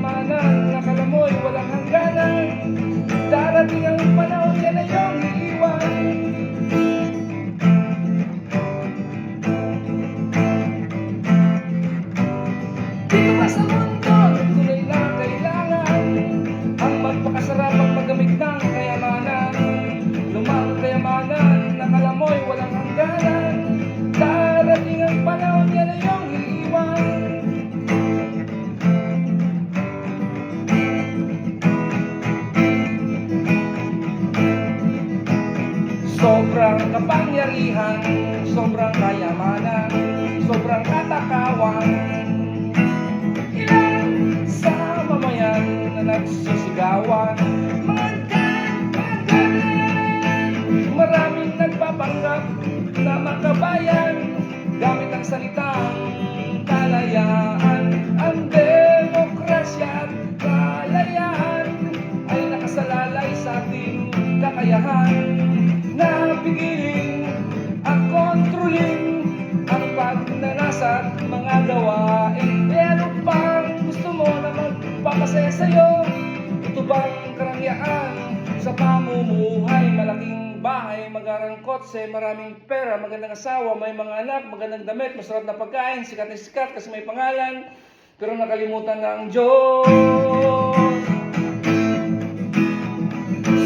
kayamanan, akala mo'y walang hangganan. Darating ang panahon, yan na iyong iiwan. Dito pa sa mundo, tunay lang kailangan ang magpakasarap ang magamit ng kayamanan. Lumang kayamanan, akala mo'y walang hangganan. Darating ang panahon, yan na iyong iiwan. Sobrang kapangyarihan, sobrang kayamanan, sobrang katakawan. Ilan sa mamayan na nagsisigawan, mga maraming nagpapanggap na makabayan, gamit ang salitang kalayaan. Ang demokrasya at kalayaan ay nakasalalay sa ating kakayahan na pigilin at kontrolin ang pagnanasa at mga gawain. Ano pang gusto mo na magpapasaya sa'yo? Ito bang karangyaan sa pamumuhay? Malaking bahay, magarang kotse, maraming pera, magandang asawa, may mga anak, magandang damit, masarap na pagkain, sikat na sikat kasi may pangalan, pero nakalimutan na ang Diyos.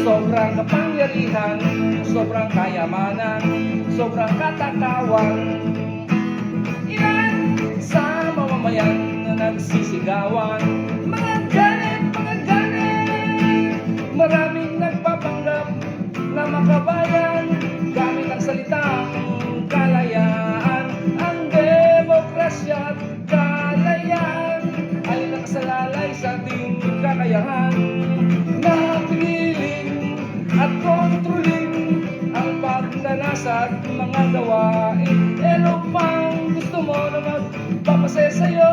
Sobrang kapangyarihan, sobrang kayamanan, sobrang katakawan. Ilan sa mamamayan na nagsisigawan, mga galit, maraming nagpapanggap na makabayan, gamit ang salitang kalayaan. Ang demokrasya at kalayaan ay nakasalalay sa ating kakayahan na piliin at kontrolin ang pagnanasa at mga gawain. Ano pang gusto mo na magpapasaya sa'yo?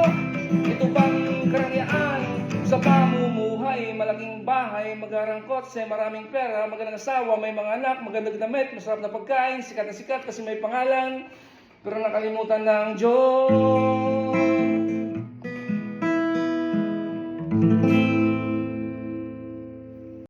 Ito bang karangyaan sa pamumuhay? Malaking bahay, magarang kotse, maraming pera, magandang asawa, may mga anak, magandang damit, masarap na pagkain, sikat na sikat kasi may pangalan, pero nakalimutan na ang Diyos.